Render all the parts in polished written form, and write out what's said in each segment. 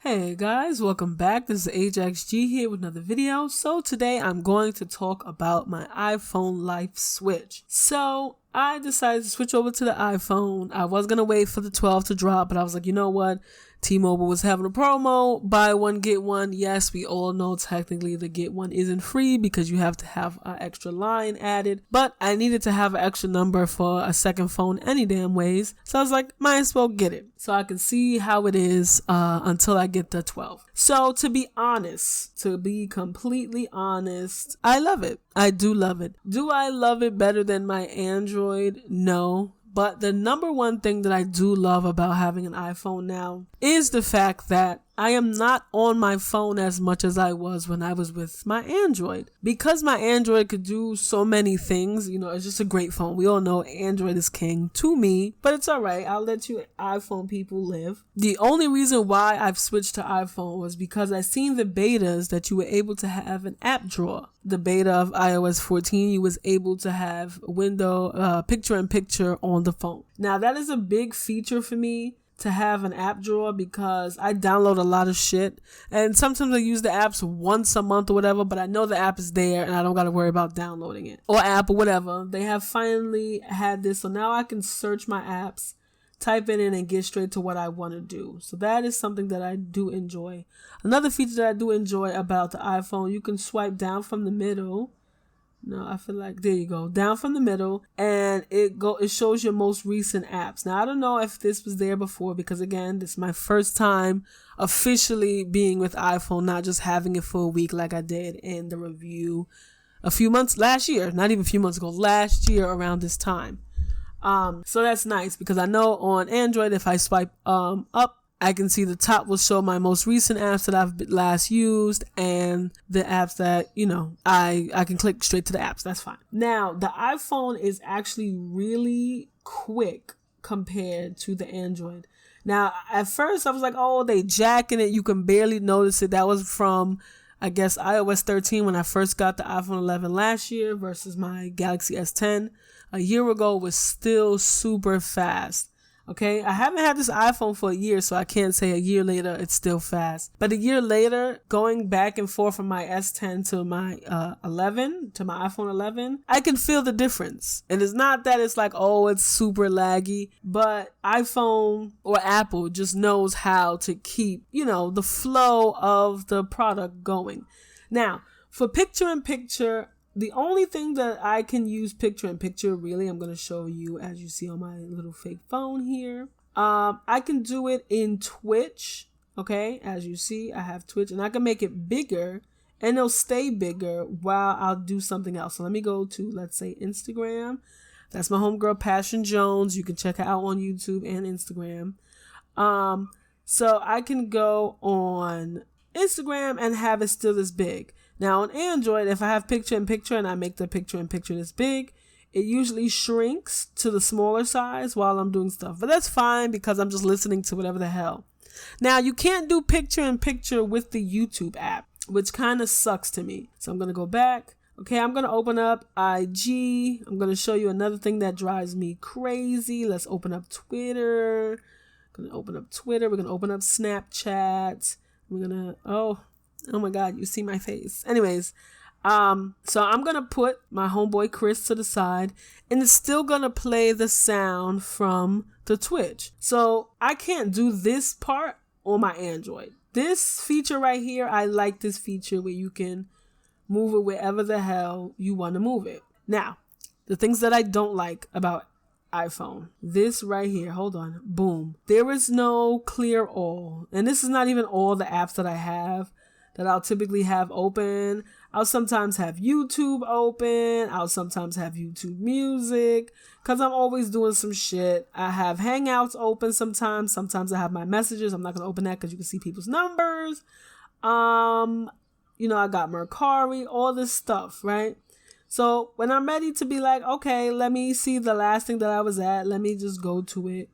Hey guys, welcome back. This is AjaxG here with another video. So today I'm going to talk about my iPhone life switch. So I decided to switch over to the iPhone. I was going to wait for the 12 to drop, but I was like, you know what? T-Mobile was having a promo, buy one, get one. Yes, we all know technically the get one isn't free because you have to have an extra line added, but I needed to have an extra number for a second phone any damn ways. So I was like, might as well get it so I can see how it is until I get the 12. So to be completely honest, I love it. I do love it. Do I love it better than my Android? No. But the number one thing that I do love about having an iPhone now is the fact that I am not on my phone as much as I was when I was with my Android. Because my Android could do so many things, it's just a great phone. We all know Android is king to me, but it's all right. I'll let you iPhone people live. The only reason why I've switched to iPhone was because I seen the betas that you were able to have an app drawer. The beta of iOS 14, you was able to have window picture-in-picture on the phone. Now that is a big feature for me, to have an app drawer, because I download a lot of shit and sometimes I use the apps once a month or whatever, but I know the app is there and I don't got to worry about downloading it or app or whatever. They have finally had this, so now I can search my apps, type it in and get straight to what I want to do. So that is something that I do enjoy. Another feature that I do enjoy about the iPhone, you can swipe down from the middle. No, I feel like, there you go, down from the middle, and it shows your most recent apps. Now, I don't know if this was there before, because again, this is my first time officially being with iPhone, not just having it for a week like I did in the review last year last year around this time. So that's nice, because I know on Android, if I swipe up, I can see the top will show my most recent apps that I've last used and the apps that, I can click straight to the apps. That's fine. Now, the iPhone is actually really quick compared to the Android. Now, at first I was like, oh, they jacking it. You can barely notice it. That was from, I guess, iOS 13 when I first got the iPhone 11 last year versus my Galaxy S10 a year ago was still super fast. Okay, I haven't had this iPhone for a year, so I can't say a year later it's still fast. But a year later, going back and forth from my S10 to my my iPhone 11, I can feel the difference. And it's not that it's like, oh, it's super laggy, but iPhone or Apple just knows how to keep, the flow of the product going. Now, for picture-in-picture, the only thing that I can use picture-in-picture, really, I'm going to show you as you see on my little fake phone here. I can do it in Twitch, okay? As you see, I have Twitch, and I can make it bigger, and it'll stay bigger while I'll do something else. So let me go to, let's say, Instagram. That's my homegirl, Passion Jones. You can check her out on YouTube and Instagram. So I can go on Instagram and have it still this big. Now on Android, if I have picture-in-picture and I make the picture-in-picture this big, it usually shrinks to the smaller size while I'm doing stuff. But that's fine because I'm just listening to whatever the hell. Now you can't do picture-in-picture with the YouTube app, which kind of sucks to me. So I'm going to go back. Okay, I'm going to open up IG. I'm going to show you another thing that drives me crazy. Let's open up Twitter. We're going to open up Snapchat. We're going to, oh my God, you see my face. Anyways, so I'm going to put my homeboy Chris to the side, and it's still going to play the sound from the Twitch. So I can't do this part on my Android. This feature right here, I like this feature where you can move it wherever the hell you want to move it. Now, the things that I don't like about iPhone, this right here, hold on, boom. There is no clear all, and this is not even all the apps that I have that I'll typically have open. I'll sometimes have YouTube open. I'll sometimes have YouTube Music because I'm always doing some shit. I have Hangouts open sometimes. Sometimes I have my messages. I'm not going to open that because you can see people's numbers. I got Mercari, all this stuff, right? So when I'm ready to be like, okay, let me see the last thing that I was at. Let me just go to it.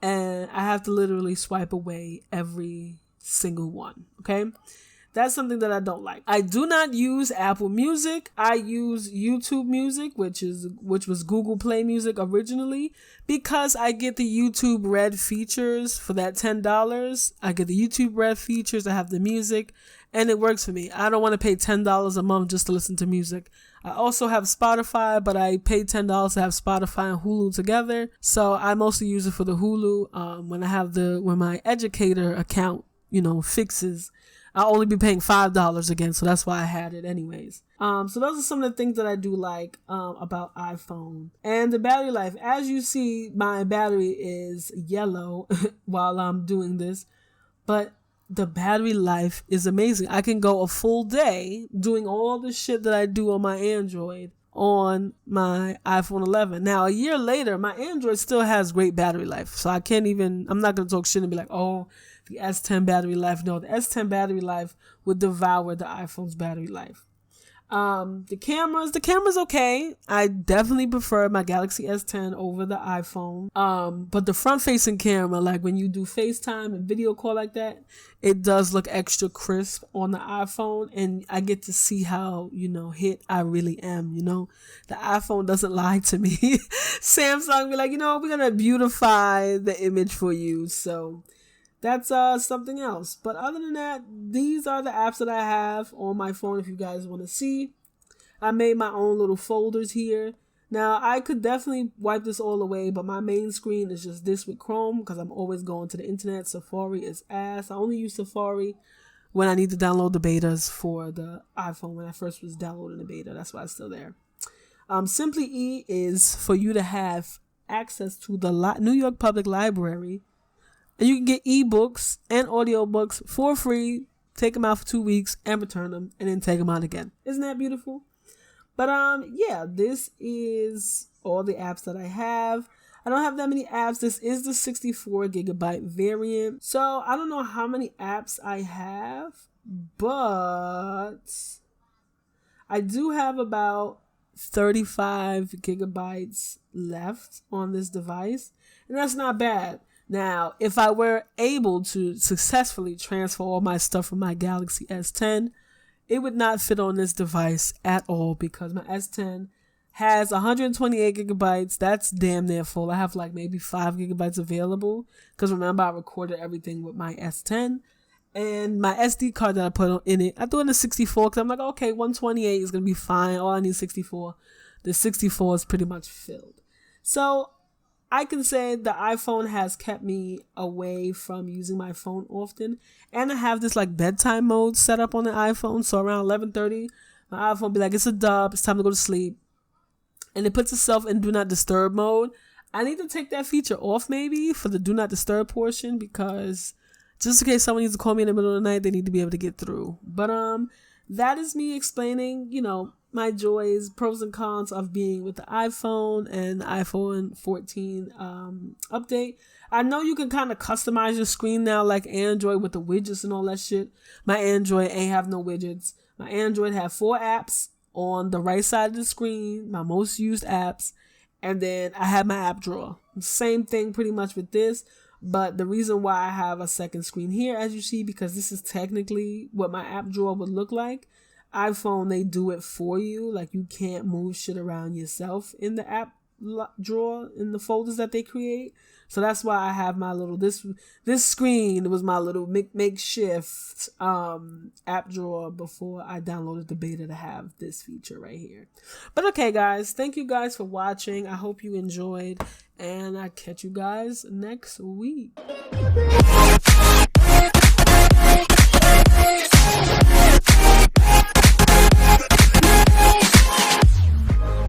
And I have to literally swipe away every single one. Okay. That's something that I don't like. I do not use Apple Music. I use YouTube Music, which was Google Play Music originally, because I get the YouTube Red features for that $10. I get the YouTube Red features. I have the music, and it works for me. I don't want to pay $10 a month just to listen to music. I also have Spotify, but I paid $10 to have Spotify and Hulu together. So I mostly use it for the Hulu. When my educator account, fixes, I'll only be paying $5 again, so that's why I had it anyways. So those are some of the things that I do like about iPhone. And the battery life, as you see, my battery is yellow while I'm doing this, but the battery life is amazing. I can go a full day doing all the shit that I do on my Android on my iPhone 11. Now, a year later, my Android still has great battery life, so I'm not going to talk shit and be like, oh, the S10 battery life. No, the S10 battery life would devour the iPhone's battery life. The camera's okay. I definitely prefer my Galaxy S10 over the iPhone. But the front-facing camera, like when you do FaceTime and video call like that, it does look extra crisp on the iPhone, and I get to see how, hit I really am, The iPhone doesn't lie to me. Samsung be like, we're gonna beautify the image for you, so that's something else. But other than that, these are the apps that I have on my phone if you guys want to see. I made my own little folders here. Now, I could definitely wipe this all away, but my main screen is just this with Chrome because I'm always going to the internet. Safari is ass. I only use Safari when I need to download the betas for the iPhone when I first was downloading the beta. That's why it's still there. Simply E is for you to have access to the New York Public Library. And you can get ebooks and audiobooks for free, take them out for 2 weeks and return them and then take them out again. Isn't that beautiful? But yeah, this is all the apps that I have. I don't have that many apps. This is the 64 gigabyte variant. So I don't know how many apps I have, but I do have about 35 gigabytes left on this device, and that's not bad. Now, if I were able to successfully transfer all my stuff from my Galaxy S10, it would not fit on this device at all because my S10 has 128 gigabytes. That's damn near full. I have like maybe 5 gigabytes available because remember, I recorded everything with my S10. And my SD card that I put in it, I threw in a 64 because I'm like, okay, 128 is going to be fine. All I need is 64. The 64 is pretty much filled. So I can say the iPhone has kept me away from using my phone often. And I have this like bedtime mode set up on the iPhone. So around 11:30, my iPhone be like, it's a dub. It's time to go to sleep. And it puts itself in do not disturb mode. I need to take that feature off maybe for the do not disturb portion because just in case someone needs to call me in the middle of the night, they need to be able to get through. But that is me explaining, my joys, pros and cons of being with the iPhone and iPhone 14 update. I know you can kind of customize your screen now like Android with the widgets and all that shit. My Android ain't have no widgets. My Android have 4 apps on the right side of the screen, my most used apps, and then I have my app drawer. Same thing pretty much with this, but the reason why I have a second screen here, as you see, because this is technically what my app drawer would look like. iPhone, they do it for you. Like you can't move shit around yourself in the app drawer in the folders that they create. So that's why I have my little this screen was my little makeshift app drawer before I downloaded the beta to have this feature right here. But okay, guys, thank you guys for watching. I hope you enjoyed, and I catch you guys next week.